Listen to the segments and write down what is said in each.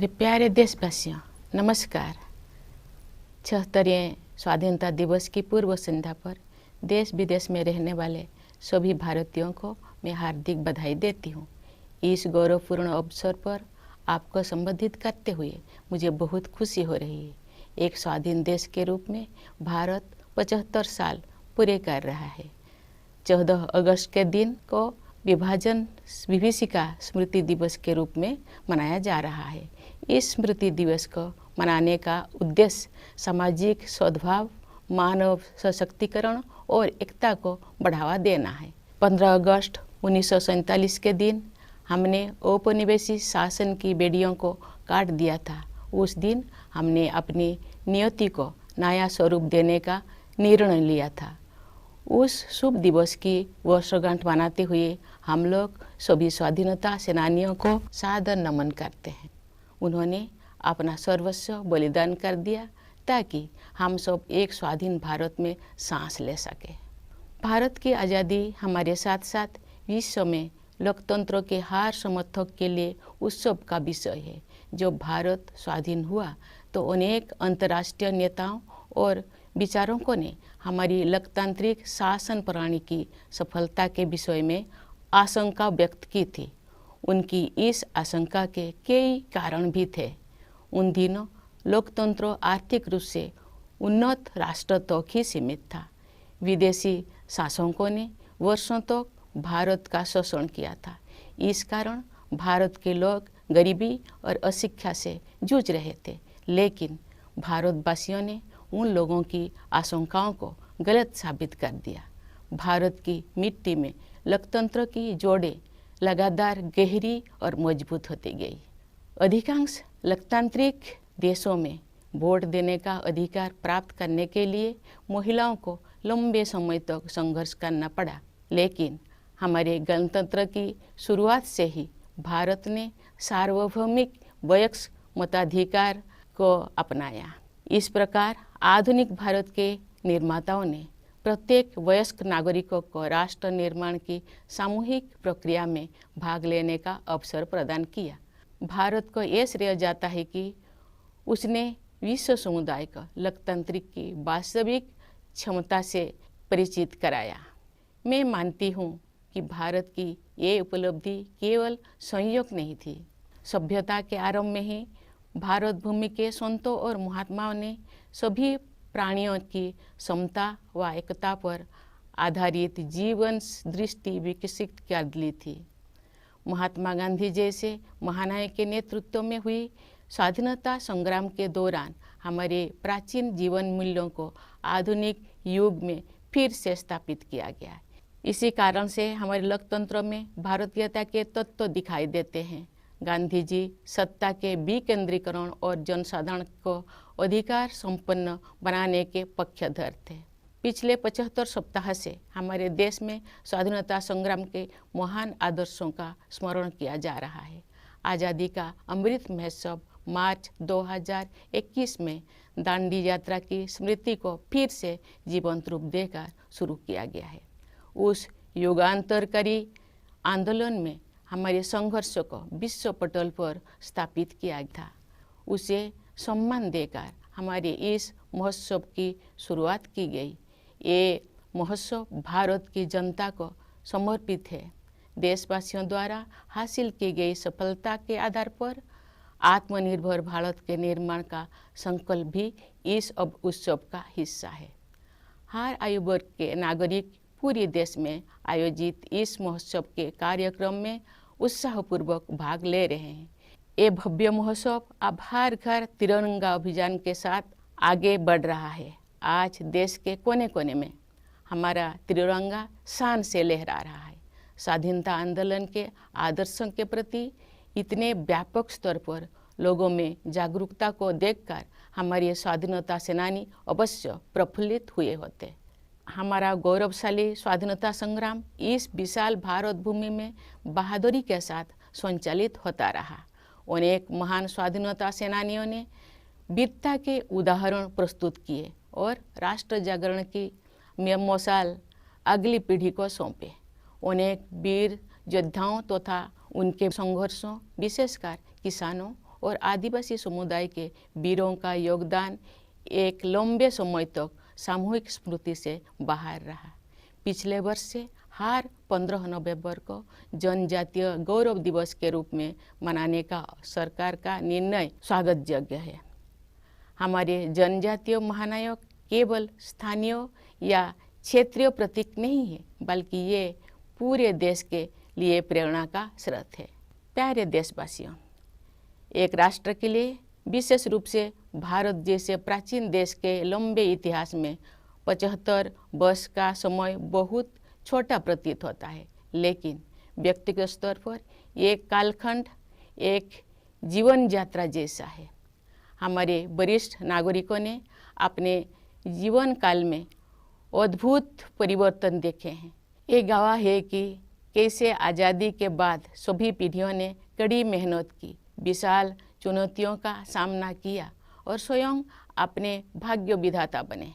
मेरे प्यारे देशवासियों, नमस्कार। 76वें स्वाधीनता दिवस की पूर्व संध्या पर देश विदेश में रहने वाले सभी भारतीयों को मैं हार्दिक बधाई देती हूँ। इस गौरवपूर्ण अवसर पर आपको संबोधित करते हुए मुझे बहुत खुशी हो रही है। एक स्वाधीन देश के रूप में भारत 75 साल पूरे कर रहा है। 14 अगस्त के दिन को विभाजन विभीषिका स्मृति दिवस के रूप में मनाया जा रहा है। इस स्मृति दिवस को मनाने का उद्देश्य सामाजिक सद्भाव, मानव सशक्तिकरण और एकता को बढ़ावा देना है। 15 अगस्त 1947 के दिन हमने औपनिवेशिक शासन की बेड़ियों को काट दिया था। उस दिन हमने अपनी नियति को नया स्वरूप देने का निर्णय लिया था। उस शुभ दिवस की वर्षगांठ मनाते हुए हम लोग सभी स्वाधीनता सेनानियों को सादर नमन करते हैं। उन्होंने अपना सर्वस्व बलिदान कर दिया ताकि हम सब एक स्वाधीन भारत में सांस ले सकें। भारत की आज़ादी हमारे साथ साथ विश्व में लोकतंत्र के हर समर्थक के लिए उत्सव का विषय है। जब भारत स्वाधीन हुआ तो अनेक अंतर्राष्ट्रीय नेताओं और विचारकों ने हमारी लोकतांत्रिक शासन प्रणाली की सफलता के विषय में आशंका व्यक्त की थी। उनकी इस आशंका के कई कारण भी थे। उन दिनों लोकतंत्र आर्थिक रूप से उन्नत राष्ट्र तक ही सीमित था। विदेशी शासकों ने वर्षों तक भारत का शोषण किया था। इस कारण भारत के लोग गरीबी और अशिक्षा से जूझ रहे थे। लेकिन भारतवासियों ने उन लोगों की आशंकाओं को गलत साबित कर दिया। भारत की मिट्टी में लोकतंत्र की जोड़ें लगातार गहरी और मजबूत होती गई। अधिकांश लोकतांत्रिक देशों में वोट देने का अधिकार प्राप्त करने के लिए महिलाओं को लंबे समय तक संघर्ष करना पड़ा। लेकिन हमारे गणतंत्र की शुरुआत से ही भारत ने सार्वभौमिक वयस्क मताधिकार को अपनाया। इस प्रकार आधुनिक भारत के निर्माताओं ने प्रत्येक वयस्क नागरिकों को राष्ट्र निर्माण की सामूहिक प्रक्रिया में भाग लेने का अवसर प्रदान किया। भारत को यह श्रेय जाता है कि उसने विश्व समुदाय को लोकतंत्र की वास्तविक क्षमता से परिचित कराया। मैं मानती हूँ कि भारत की ये उपलब्धि केवल संयोग नहीं थी। सभ्यता के आरंभ में ही भारत भूमि के संतों और महात्माओं ने सभी प्राणियों की समता व एकता पर आधारित जीवन दृष्टि विकसित कर ली थी। महात्मा गांधी जैसे महानायक के नेतृत्व में हुई स्वाधीनता संग्राम के दौरान हमारे प्राचीन जीवन मूल्यों को आधुनिक युग में फिर से स्थापित किया गया। इसी कारण से हमारे लोकतंत्र में भारतीयता के तत्व दिखाई देते हैं। गांधी जी सत्ता के विकेंद्रीकरण और जनसाधारण को अधिकार संपन्न बनाने के पक्षधर थे। पिछले 75 सप्ताह से हमारे देश में स्वाधीनता संग्राम के महान आदर्शों का स्मरण किया जा रहा है। आज़ादी का अमृत महोत्सव मार्च 2021 में दांडी यात्रा की स्मृति को फिर से जीवंत रूप देकर शुरू किया गया है। उस युगांतरकारी आंदोलन में हमारे संघर्ष को विश्व पटल पर स्थापित किया था। उसे सम्मान देकर हमारे इस महोत्सव की शुरुआत की गई। ये महोत्सव भारत की जनता को समर्पित है। देशवासियों द्वारा हासिल की गई सफलता के आधार पर आत्मनिर्भर भारत के निर्माण का संकल्प भी इस उत्सव का हिस्सा है। हर आयु वर्ग के नागरिक पूरे देश में आयोजित इस महोत्सव के कार्यक्रम में उत्साहपूर्वक भाग ले रहे हैं। ये भव्य महोत्सव अब हर घर तिरंगा अभियान के साथ आगे बढ़ रहा है। आज देश के कोने कोने में हमारा तिरंगा शान से लहरा रहा है। स्वाधीनता आंदोलन के आदर्शों के प्रति इतने व्यापक स्तर पर लोगों में जागरूकता को देखकर हमारे स्वाधीनता सेनानी अवश्य प्रफुल्लित हुए होते। हमारा गौरवशाली स्वाधीनता संग्राम इस विशाल भारत भूमि में बहादुरी के साथ संचालित होता रहा। अनेक महान स्वाधीनता सेनानियों ने वीरता के उदाहरण प्रस्तुत किए और राष्ट्र जागरण की मशाल अगली पीढ़ी को सौंपे। अनेक वीर योद्धाओं तथा उनके संघर्षों, विशेषकर किसानों और आदिवासी समुदाय के वीरों का योगदान एक लंबे समय तक सामूहिक स्मृति से बाहर रहा। पिछले वर्ष से हर 15 नवंबर को जनजातीय गौरव दिवस के रूप में मनाने का सरकार का निर्णय स्वागत योग्य है। हमारे जनजातीय महानायक केवल स्थानीय या क्षेत्रीय प्रतीक नहीं है, बल्कि ये पूरे देश के लिए प्रेरणा का स्रोत है। प्यारे देशवासियों, एक राष्ट्र के लिए, विशेष रूप से भारत जैसे प्राचीन देश के लंबे इतिहास में 75 वर्ष का समय बहुत छोटा प्रतीत होता है, लेकिन व्यक्तिगत स्तर पर ये कालखंड एक जीवन यात्रा जैसा है। हमारे वरिष्ठ नागरिकों ने अपने जीवन काल में अद्भुत परिवर्तन देखे हैं। ये गवाह है कि कैसे आज़ादी के बाद सभी पीढ़ियों ने कड़ी मेहनत की, विशाल चुनौतियों का सामना किया और स्वयं अपने भाग्य विधाता बने।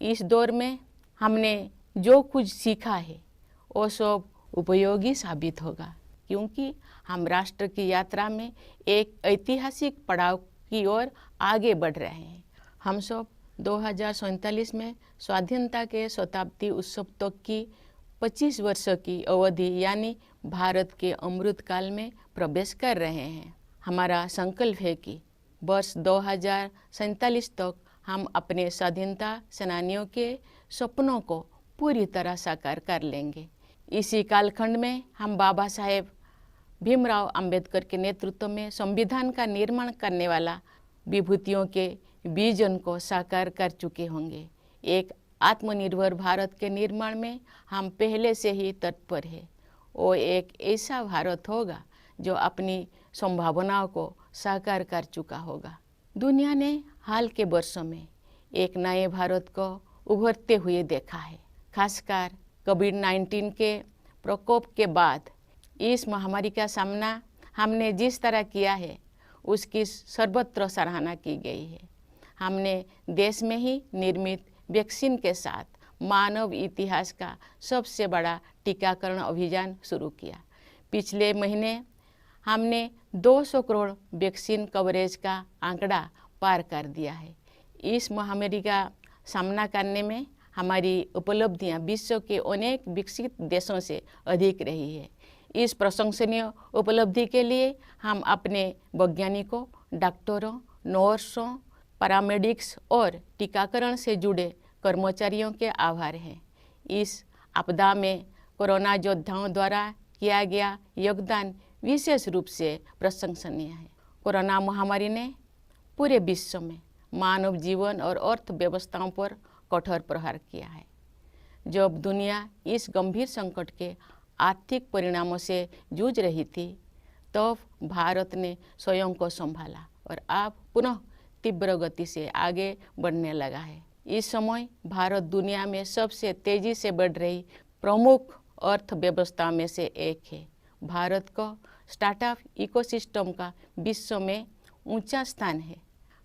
इस दौर में हमने जो कुछ सीखा है वो सब उपयोगी साबित होगा, क्योंकि हम राष्ट्र की यात्रा में एक ऐतिहासिक पड़ाव की ओर आगे बढ़ रहे हैं। हम सब 2047 में स्वाधीनता के शताब्दी उत्सव तक की 25 वर्षों की अवधि यानी भारत के अमृत काल में प्रवेश कर रहे हैं। हमारा संकल्प है कि वर्ष 2047 तक हम अपने स्वाधीनता सेनानियों के सपनों को पूरी तरह साकार कर लेंगे। इसी कालखंड में हम बाबा साहेब भीमराव अंबेडकर के नेतृत्व में संविधान का निर्माण करने वाला विभूतियों के विजन को साकार कर चुके होंगे। एक आत्मनिर्भर भारत के निर्माण में हम पहले से ही तत्पर हैं। वो एक ऐसा भारत होगा जो अपनी संभावनाओं को साकार कर चुका होगा। दुनिया ने हाल के वर्षों में एक नए भारत को उभरते हुए देखा है। खासकर कोविड-19 के प्रकोप के बाद इस महामारी का सामना हमने जिस तरह किया है, उसकी सर्वत्र सराहना की गई है। हमने देश में ही निर्मित वैक्सीन के साथ मानव इतिहास का सबसे बड़ा टीकाकरण अभियान शुरू किया। पिछले महीने हमने 200 करोड़ वैक्सीन कवरेज का आंकड़ा पार कर दिया है। इस महामारी का सामना करने में हमारी उपलब्धियां विश्व के अनेक विकसित देशों से अधिक रही है। इस प्रशंसनीय उपलब्धि के लिए हम अपने वैज्ञानिकों, डॉक्टरों, नर्सों, पैरामेडिक्स और टीकाकरण से जुड़े कर्मचारियों के आभार हैं। इस आपदा में कोरोना योद्धाओं द्वारा किया गया योगदान विशेष रूप से प्रशंसनीय है। कोरोना महामारी ने पूरे विश्व में मानव जीवन और अर्थव्यवस्थाओं पर कठोर प्रहार किया है। जब दुनिया इस गंभीर संकट के आर्थिक परिणामों से जूझ रही थी, तब भारत ने स्वयं को संभाला और अब पुनः तीव्र गति से आगे बढ़ने लगा है। इस समय भारत दुनिया में सबसे तेजी से बढ़ रही प्रमुख अर्थव्यवस्था में से एक है। भारत को स्टार्टअप इकोसिस्टम का विश्व में ऊंचा स्थान है।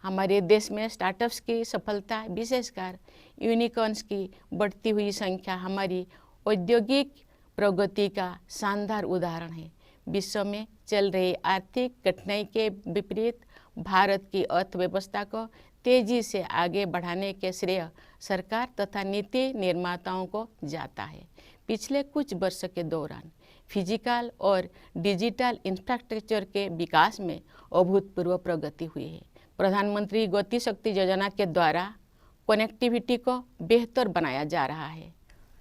हमारे देश में स्टार्टअप्स की सफलता, विशेषकर यूनिकॉर्न्स की बढ़ती हुई संख्या हमारी औद्योगिक प्रगति का शानदार उदाहरण है। विश्व में चल रही आर्थिक कठिनाई के विपरीत भारत की अर्थव्यवस्था को तेजी से आगे बढ़ाने के श्रेय सरकार तथा नीति निर्माताओं को जाता है। पिछले कुछ वर्षों के दौरान फिजिकल और डिजिटल इंफ्रास्ट्रक्चर के विकास में अभूतपूर्व प्रगति हुई है। प्रधानमंत्री गति शक्ति योजना के द्वारा कनेक्टिविटी को बेहतर बनाया जा रहा है।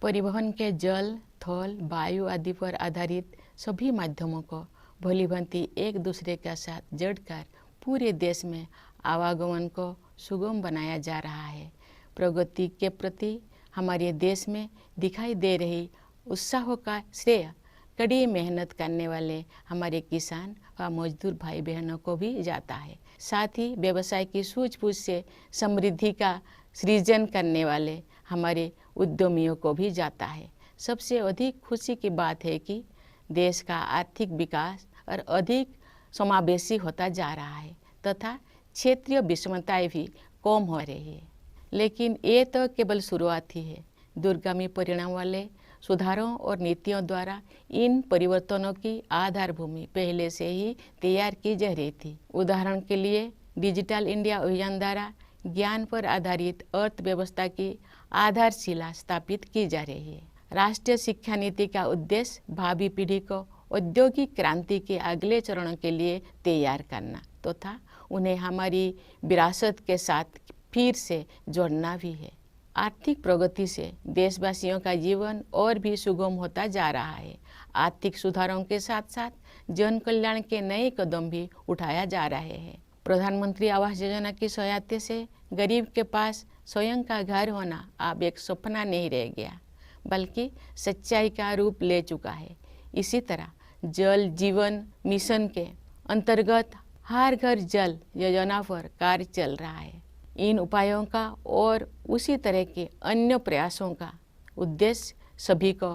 परिवहन के जल, थल, वायु आदि पर आधारित सभी माध्यमों को भलीभांति एक दूसरे के साथ जोड़कर पूरे देश में आवागमन को सुगम बनाया जा रहा है। प्रगति के प्रति हमारे देश में दिखाई दे रही उत्साह का श्रेय कड़ी मेहनत करने वाले हमारे किसान व मजदूर भाई बहनों को भी जाता है। साथ ही व्यवसाय की सूझबूझ से समृद्धि का सृजन करने वाले हमारे उद्यमियों को भी जाता है। सबसे अधिक खुशी की बात है कि देश का आर्थिक विकास और अधिक समावेशी होता जा रहा है तथा क्षेत्रीय विषमताएं भी कम हो रही है। लेकिन ये तो केवल शुरुआत ही है। दूरगामी परिणाम वाले सुधारों और नीतियों द्वारा इन परिवर्तनों की आधारभूमि पहले से ही तैयार की जा रही थी। उदाहरण के लिए डिजिटल इंडिया अभियान द्वारा ज्ञान पर आधारित अर्थव्यवस्था की आधारशिला स्थापित की जा रही है। राष्ट्रीय शिक्षा नीति का उद्देश्य भावी पीढ़ी को औद्योगिक क्रांति के अगले चरणों के लिए तैयार करना तथा उन्हें हमारी विरासत के साथ फिर से जोड़ना भी है। आर्थिक प्रगति से देशवासियों का जीवन और भी सुगम होता जा रहा है। आर्थिक सुधारों के साथ साथ जन कल्याण के नए कदम भी उठाया जा रहे हैं। प्रधानमंत्री आवास योजना की सहायता से गरीब के पास स्वयं का घर होना अब एक सपना नहीं रह गया, बल्कि सच्चाई का रूप ले चुका है। इसी तरह जल जीवन मिशन के अंतर्गत हर घर जल योजना पर कार्य चल रहा है। इन उपायों का और उसी तरह के अन्य प्रयासों का उद्देश्य सभी को,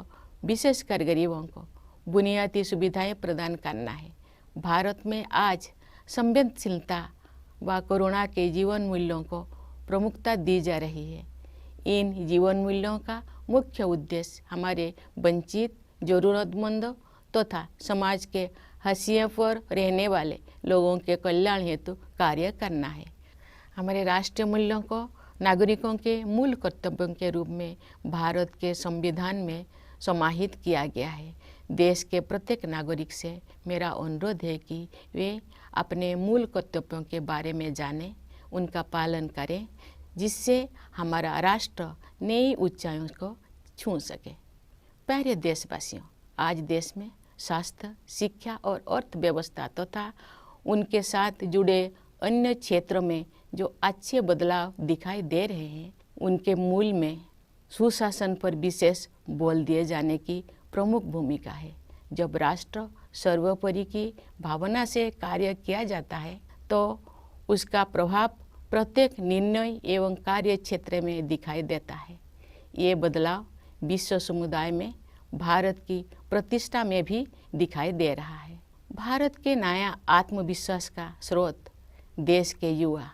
विशेषकर गरीबों को, बुनियादी सुविधाएं प्रदान करना है। भारत में आज संवेदनशीलता व करुणा के जीवन मूल्यों को प्रमुखता दी जा रही है। इन जीवन मूल्यों का मुख्य उद्देश्य हमारे वंचित, जरूरतमंदों तथा समाज के हाशिए पर रहने वाले लोगों के कल्याण हेतु कार्य करना है। हमारे राष्ट्रीय मूल्यों को नागरिकों के मूल कर्तव्यों के रूप में भारत के संविधान में समाहित किया गया है। देश के प्रत्येक नागरिक से मेरा अनुरोध है कि वे अपने मूल कर्तव्यों के बारे में जानें, उनका पालन करें, जिससे हमारा राष्ट्र नई ऊंचाइयों को छू सके। प्यारे देशवासियों, आज देश में स्वास्थ्य, शिक्षा और अर्थव्यवस्था तथा उनके साथ जुड़े अन्य क्षेत्रों में जो अच्छे बदलाव दिखाई दे रहे हैं, उनके मूल में सुशासन पर विशेष बल दिए जाने की प्रमुख भूमिका है। जब राष्ट्र सर्वोपरि की भावना से कार्य किया जाता है तो उसका प्रभाव प्रत्येक निर्णय एवं कार्य क्षेत्र में दिखाई देता है। ये बदलाव विश्व समुदाय में भारत की प्रतिष्ठा में भी दिखाई दे रहा है। भारत के नया आत्मविश्वास का स्रोत देश के युवा,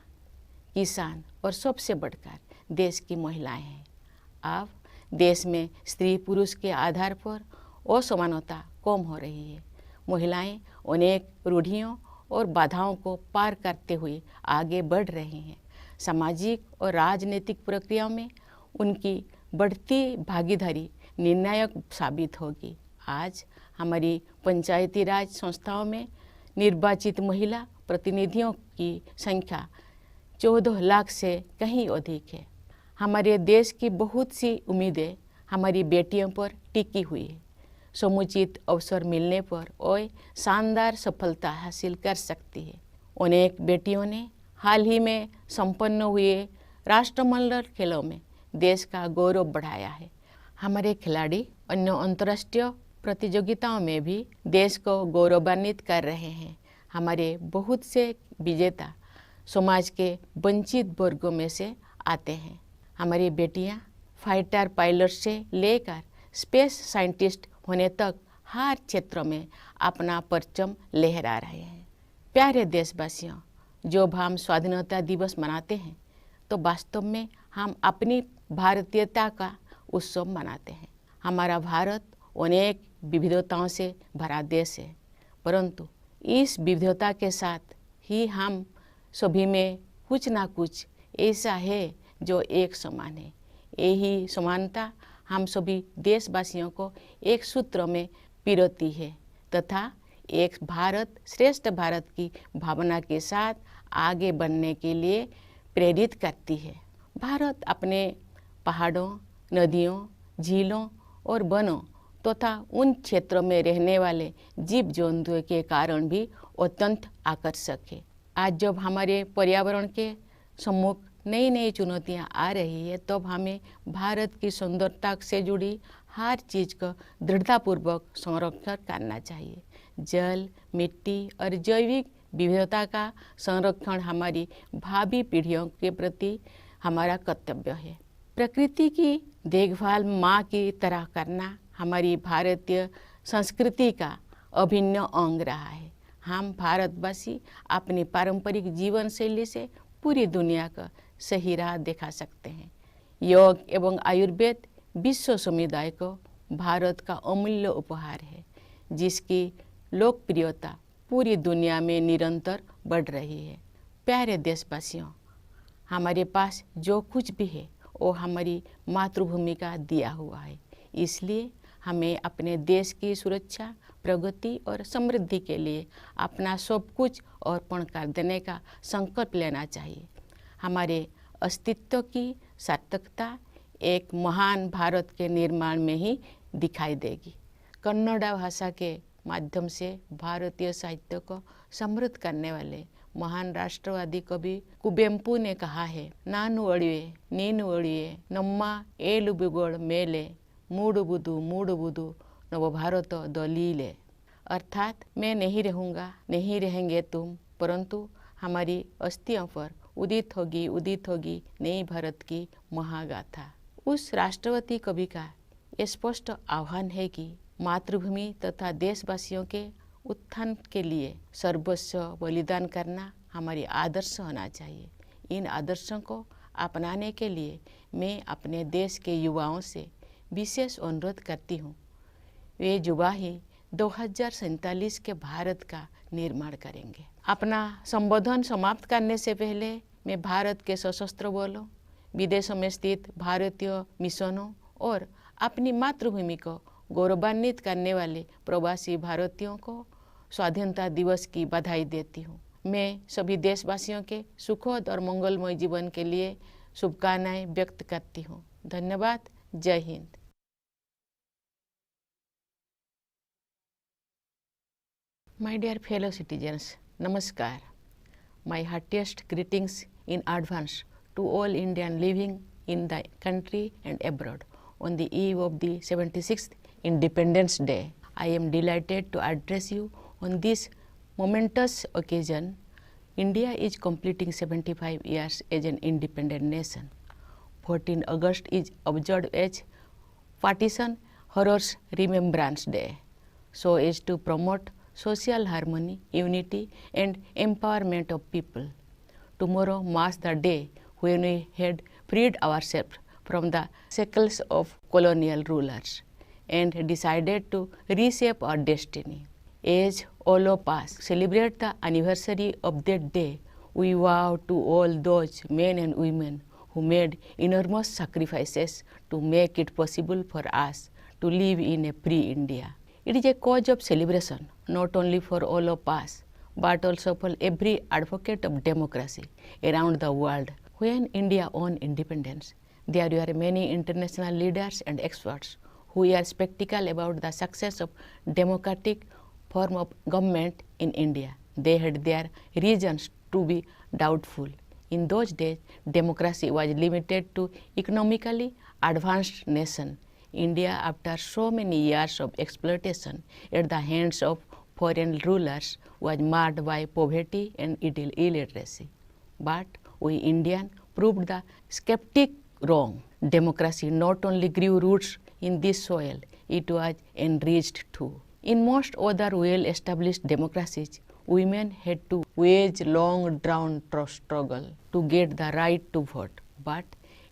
किसान और सबसे बढ़कर देश की महिलाएं हैं। अब देश में स्त्री पुरुष के आधार पर असमानता कम हो रही है। महिलाएं अनेक रूढ़ियों और बाधाओं को पार करते हुए आगे बढ़ रही हैं। सामाजिक और राजनीतिक प्रक्रियाओं में उनकी बढ़ती भागीदारी निर्णायक साबित होगी। आज हमारी पंचायती राज संस्थाओं में निर्वाचित महिला प्रतिनिधियों की संख्या 14 लाख से कहीं अधिक है। हमारे देश की बहुत सी उम्मीदें हमारी बेटियों पर टिकी हुई है। समुचित अवसर मिलने पर वह शानदार सफलता हासिल कर सकती है। अनेक बेटियों ने हाल ही में संपन्न हुए राष्ट्रमंडल खेलों में देश का गौरव बढ़ाया है। हमारे खिलाड़ी अन्य अंतर्राष्ट्रीय प्रतियोगिताओं में भी देश को गौरवान्वित कर रहे हैं। हमारे बहुत से विजेता समाज के वंचित वर्गों में से आते हैं। हमारी बेटियां फाइटर पायलट से लेकर स्पेस साइंटिस्ट होने तक हर क्षेत्र में अपना परचम लहरा रहे हैं। प्यारे देशवासियों, जब हम स्वाधीनता दिवस मनाते हैं तो वास्तव में हम अपनी भारतीयता का उत्सव मनाते हैं। हमारा भारत अनेक विविधताओं से भरा देश है, परंतु इस विविधता के साथ ही हम सभी में कुछ ना कुछ ऐसा है जो एक समान है। यही समानता हम सभी देशवासियों को एक सूत्र में पिरोती है तथा एक भारत श्रेष्ठ भारत की भावना के साथ आगे बढ़ने के लिए प्रेरित करती है। भारत अपने पहाड़ों, नदियों, झीलों और वनों तथा उन क्षेत्रों में रहने वाले जीव जंतुओं के कारण भी अत्यंत आकर्षक है। आज जब हमारे पर्यावरण के सम्मुख नई नई चुनौतियां आ रही है, तब हमें भारत की सुंदरता से जुड़ी हर चीज़ का दृढ़तापूर्वक संरक्षण करना चाहिए। जल, मिट्टी और जैविक विविधता का संरक्षण हमारी भावी पीढ़ियों के प्रति हमारा कर्तव्य है। प्रकृति की देखभाल माँ की तरह करना हमारी भारतीय संस्कृति का अभिन्न अंग रहा है। हम भारतवासी अपनी पारंपरिक जीवन शैली से पूरी दुनिया का सही राह दिखा सकते हैं। योग एवं आयुर्वेद विश्व समुदाय को भारत का अमूल्य उपहार है, जिसकी लोकप्रियता पूरी दुनिया में निरंतर बढ़ रही है। प्यारे देशवासियों, हमारे पास जो कुछ भी है वो हमारी मातृभूमि का दिया हुआ है। इसलिए हमें अपने देश की सुरक्षा, प्रगति और समृद्धि के लिए अपना सब कुछ अर्पण कर देने का संकल्प लेना चाहिए। हमारे अस्तित्व की सार्थकता एक महान भारत के निर्माण में ही दिखाई देगी। कन्नड़ भाषा के माध्यम से भारतीय साहित्य को समृद्ध करने वाले महान राष्ट्रवादी कवि कुवेंपु ने कहा है, नानु अड़िए नीनु अड़िए नम्मा एलुबुगोड़ मेले मूडुबुदु नव भारत दलीले। अर्थात मैं नहीं रहूँगा, नहीं रहेंगे तुम, परंतु हमारी अस्थियों पर उदित होगी नई भारत की महागाथा। उस राष्ट्रवादी कवि का ये स्पष्ट आह्वान है कि मातृभूमि तथा देशवासियों के उत्थान के लिए सर्वस्व बलिदान करना हमारी आदर्श होना चाहिए। इन आदर्शों को अपनाने के लिए मैं अपने देश के युवाओं से विशेष अनुरोध करती हूँ। वे युवा ही 2047 के भारत का निर्माण करेंगे। अपना संबोधन समाप्त करने से पहले मैं भारत के सशस्त्र बलों, विदेशों में स्थित भारतीय मिशनों और अपनी मातृभूमि को गौरवान्वित करने वाले प्रवासी भारतीयों को स्वाधीनता दिवस की बधाई देती हूँ। मैं सभी देशवासियों के सुखद और मंगलमय जीवन के लिए शुभकामनाएं व्यक्त करती हूँ। धन्यवाद। जय Hind. My dear fellow citizens, Namaskar. My heartiest greetings in advance to all Indians living in the country and abroad on the eve of the 76th Independence Day. I am delighted to address you on this momentous occasion. India is completing 75 years as an independent nation. 14 August is observed as Partition Horrors Remembrance Day, so as to promote social harmony, unity and empowerment of people. Tomorrow marks the day when we had freed ourselves from the shackles of colonial rulers and decided to reshape our destiny. As all of us celebrate the anniversary of that day, we vow to all those men and women who made enormous sacrifices to make it possible for us to live in a free India. It is a cause of celebration not only for all of us, but also for every advocate of democracy around the world. When India won independence, there were many international leaders and experts who were skeptical about the success of democratic form of government in India. They had their reasons to be doubtful. In those days, democracy was limited to economically advanced nations. India, after so many years of exploitation at the hands of foreign rulers, was marred by poverty and illiteracy. But we Indians proved the skeptic wrong. Democracy not only grew roots in this soil, it was enriched too. In most other well-established democracies, women had to wage long drawn struggle to get the right to vote. But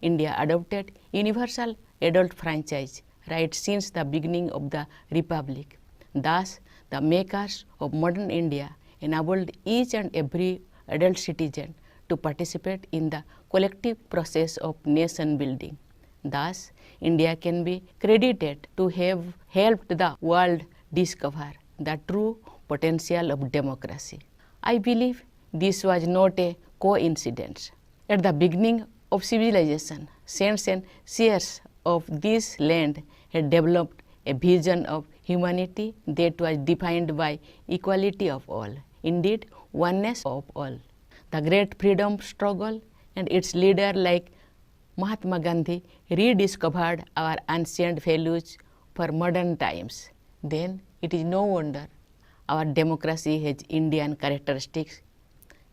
India adopted universal adult franchise right since the beginning of the Republic. Thus, the makers of modern India enabled each and every adult citizen to participate in the collective process of nation building. Thus, India can be credited to have helped the world discover the true potential of democracy. I believe this was not a coincidence. At the beginning of civilization, saints and seers of this land had developed a vision of humanity that was defined by equality of all, indeed oneness of all. The great freedom struggle and its leader like Mahatma Gandhi rediscovered our ancient values for modern times. Then it is no wonder our democracy has Indian characteristics.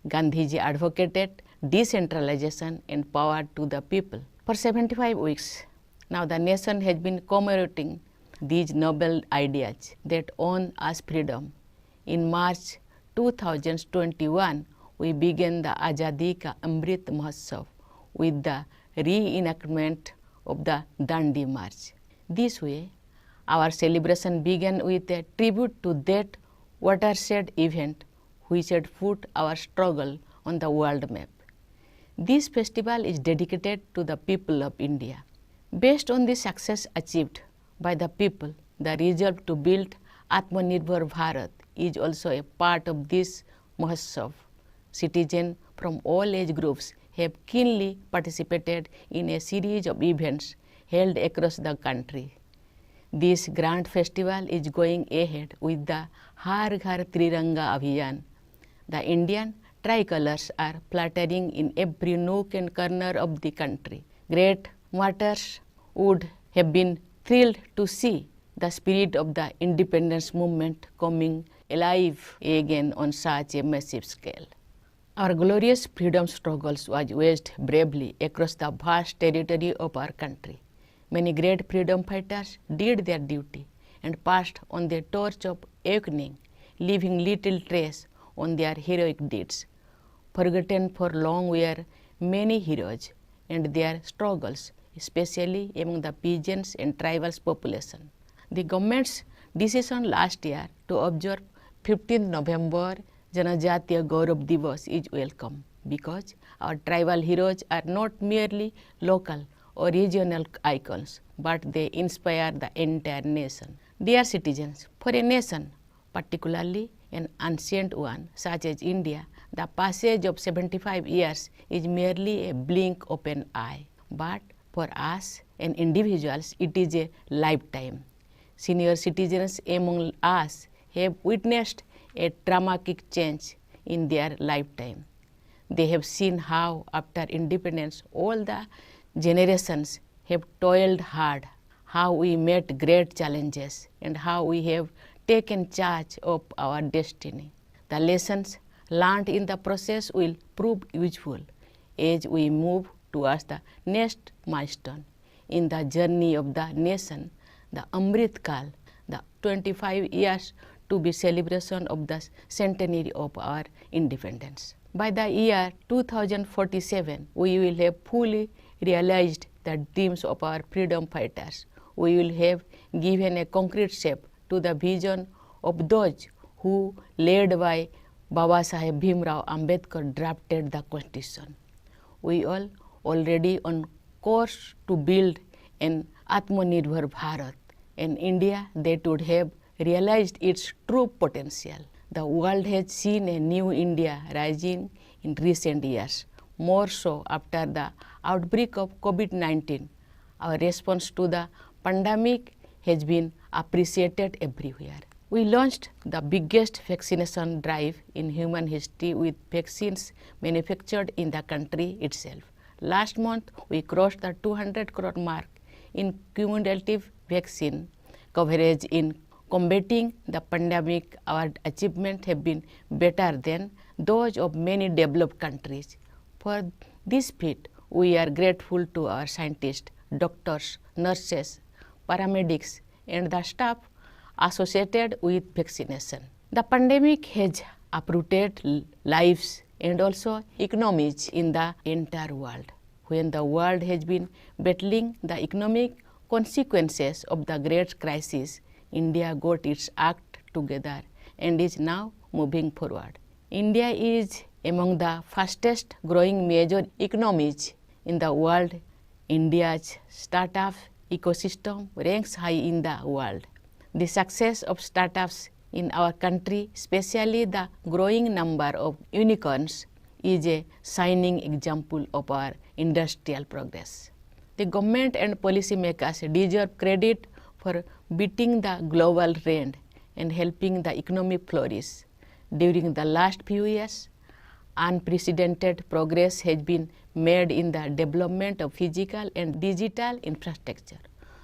Gandhiji advocated decentralization and power to the people. For 75 weeks, now the nation has been commemorating these noble ideas that won us freedom. In March 2021, we began the Azadi Ka Amrit Mahotsav with the reenactment of the Dandi March. This way, Our celebration began with a tribute to that watershed event which had put our struggle on the world map. This festival is dedicated to the people of India. Based on the success achieved by the people, the resolve to build Atmanirbhar Bharat is also a part of this Mahotsav. Citizens from all age groups have keenly participated in a series of events held across the country. This grand festival is going ahead with the Har Ghar Triranga Abhiyan. The Indian tricolors are fluttering in every nook and corner of the country. Great martyrs would have been thrilled to see the spirit of the independence movement coming alive again on such a massive scale. Our glorious freedom struggles was waged bravely across the vast territory of our country. Many great freedom fighters did their duty and passed on the torch of awakening, leaving little trace on their heroic deeds. Forgotten for long were many heroes and their struggles, especially among the peasants and tribal population. The government's decision last year to observe 15th November Janajatiya Gaurav Divas is welcome because our tribal heroes are not merely local or regional icons, but they inspire the entire nation. Dear citizens, for a nation, particularly an ancient one such as India, the passage of 75 years is merely a blink of an eye. But for us and individuals, it is a lifetime. Senior citizens among us have witnessed a dramatic change in their lifetime. They have seen how, after independence, all the generations have toiled hard, how we met great challenges, and how we have taken charge of our destiny. The lessons learned in the process will prove useful as we move towards the next milestone in the journey of the nation, the Amrit Kal, the 25 years to be celebration of the centenary of our independence. By the year 2047, we will have fully realized the dreams of our freedom fighters. We will have given a concrete shape to the vision of those who, led by Babasaheb Bhimrao Ambedkar, drafted the Constitution. We are already on course to build an Atmanirbhar Bharat, an India that would have realized its true potential. The world has seen a new India rising in recent years, more so after the outbreak of COVID-19. Our response to the pandemic has been appreciated everywhere. We launched the biggest vaccination drive in human history with vaccines manufactured in the country itself. Last month, we crossed the 200 crore mark in cumulative vaccine coverage in combating the pandemic. Our achievements have been better than those of many developed countries. For this feat, we are grateful to our scientists, doctors, nurses, paramedics, and the staff associated with vaccination. The pandemic has uprooted lives and also economies in the entire world. When the world has been battling the economic consequences of the great crisis, India got its act together and is now moving forward. India is among the fastest growing major economies in the world. India's startup ecosystem ranks high in the world. The success of startups in our country, especially the growing number of unicorns, is a shining example of our industrial progress. The government and policymakers deserve credit for beating the global trend and helping the economy flourish. During the last few years, unprecedented progress has been made in the development of physical and digital infrastructure.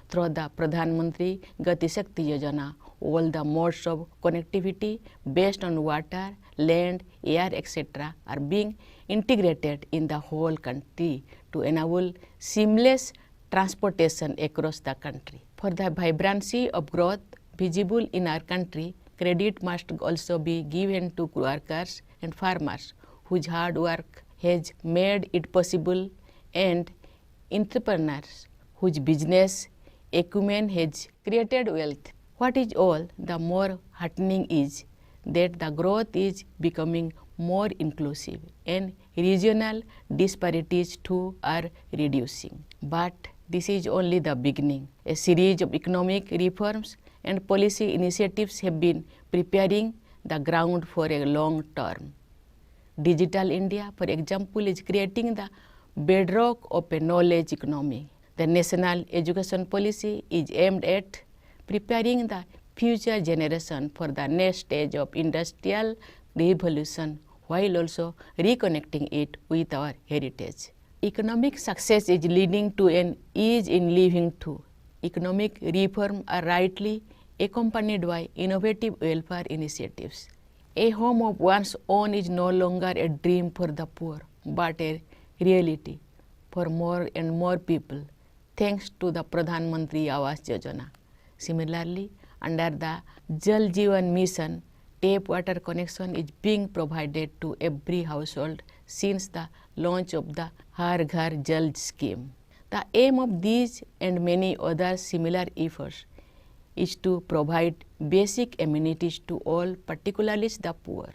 Through the Pradhan Mantri Gati Shakti Yojana, all the modes of connectivity based on water, land, air, etc. are being integrated in the whole country to enable seamless transportation across the country. For the vibrancy of growth visible in our country, credit must also be given to workers and farmers whose hard work has made it possible, and entrepreneurs whose business acumen has created wealth. What is all the more heartening is that the growth is becoming more inclusive and regional disparities too are reducing. But this is only the beginning. A series of economic reforms and policy initiatives have been preparing the ground for a long term. Digital India, for example, is creating the bedrock of a knowledge economy. The national education policy is aimed at preparing the future generation for the next stage of industrial revolution while also reconnecting it with our heritage. Economic success is leading to an ease in living too. Economic reform are rightly accompanied by innovative welfare initiatives. A home of one's own is no longer a dream for the poor, but a reality for more and more people, thanks to the Pradhan Mantri Awas Yojana. Similarly, under the Jal Jeevan Mission, tap water connection is being provided to every household since the launch of the Har Ghar Jal scheme. The aim of these and many other similar efforts is to provide basic amenities to all, particularly the poor.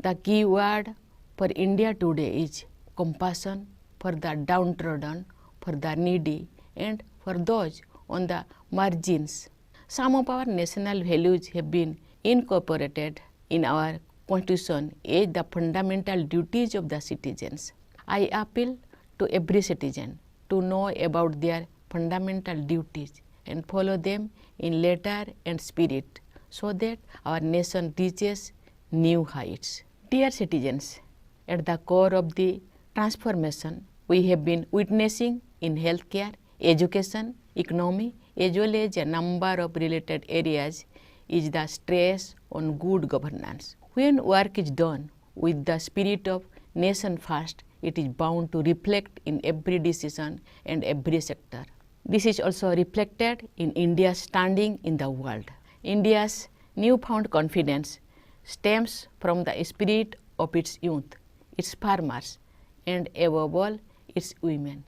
The key word for India today is compassion for the downtrodden, for the needy, and for those on the margins. Some of our national values have been incorporated in our Constitution as the fundamental duties of the citizens. I appeal to every citizen to know about their fundamental duties and follow them in letter and spirit so that our nation reaches new heights. Dear citizens, at the core of the transformation we have been witnessing in healthcare, education, economy, as well as a number of related areas is the stress on good governance. When work is done with the spirit of nation first, it is bound to reflect in every decision and every sector. This is also reflected in India's standing in the world. India's newfound confidence stems from the spirit of its youth, its farmers, and above all, its women.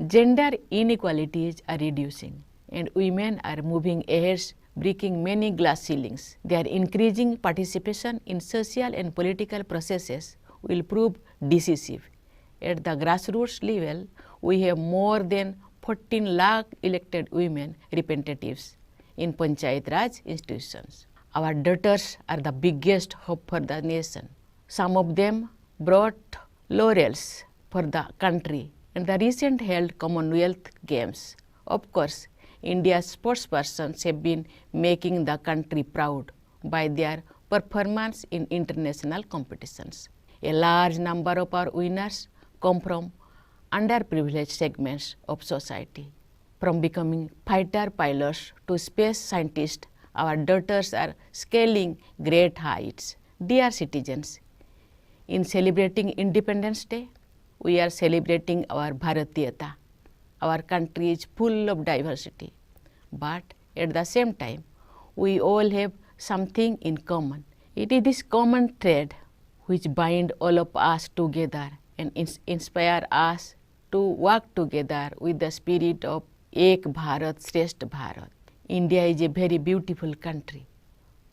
Gender inequalities are reducing, and women are moving ahead, breaking many glass ceilings. Their increasing participation in social and political processes will prove decisive. At the grassroots level, we have more than 14 lakh elected women representatives in Panchayat Raj institutions. Our daughters are the biggest hope for the nation. Some of them brought laurels for the country in the recent held Commonwealth Games. Of course, India's sportspersons have been making the country proud by their performance in international competitions. A large number of our winners come from underprivileged segments of society. From becoming fighter pilots to space scientists, our daughters are scaling great heights. Dear citizens, in celebrating Independence Day, we are celebrating our Bharatiyata. Our country is full of diversity, but at the same time, we all have something in common. It is this common thread which binds all of us together and inspire us to work together with the spirit of Ek Bharat Shrestha Bharat. India is a very beautiful country,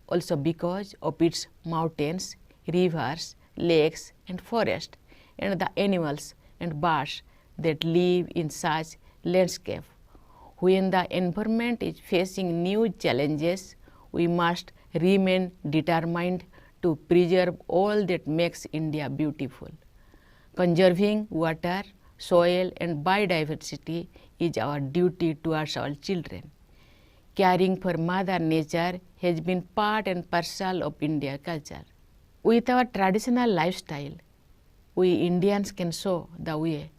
also because of its mountains, rivers, lakes, and forests, and the animals and birds that live in such landscape. When the environment is facing new challenges, we must remain determined to preserve all that makes India beautiful. Conserving water, soil, and biodiversity is our duty towards our children. Caring for Mother Nature has been part and parcel of Indian culture. With our traditional lifestyle, we Indians can show the way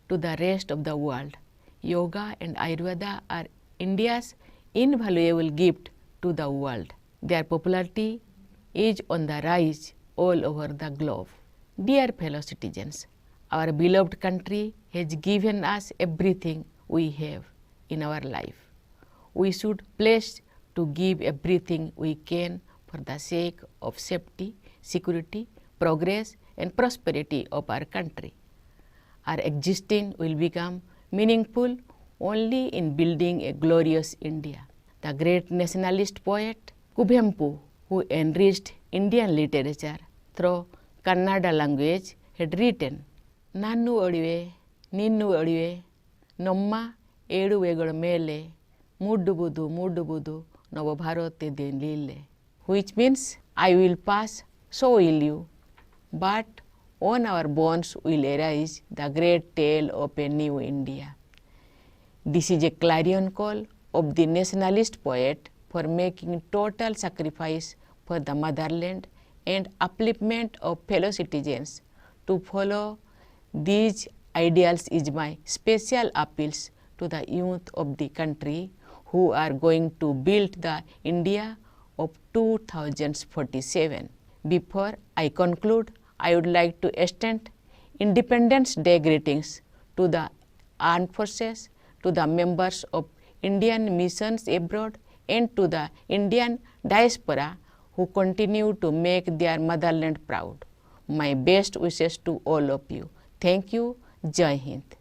to the rest of the world. Yoga and Ayurveda are India's invaluable gift to the world. Their popularity is on the rise all over the globe. Dear fellow citizens, our beloved country has given us everything we have in our life. We should pledge to give everything we can for the sake of safety, security, progress, and prosperity of our country. Our existence will become meaningful only in building a glorious India. The great nationalist poet Kuvempu, who enriched Indian literature through Kannada language, had written, Nannu Odive, Ninnu Odive, Nomma Eduveಗಳ ಮೇಲೆ ಮುಡ್ಡುಬುದು ನವ ಭಾರತದ ಲೀಲೆ, which means I will pass, so will you, but on our bones will arise the great tale of a new India. This is a clarion call of the nationalist poet for making total sacrifice for the motherland and upliftment of fellow citizens. To follow these ideals is my special appeals to the youth of the country who are going to build the India of 2047. Before I conclude, I would like to extend Independence Day greetings to the armed forces, to the members of Indian missions abroad, and to the Indian diaspora who continue to make their motherland proud. My best wishes to all of you. Thank you. Jai Hind.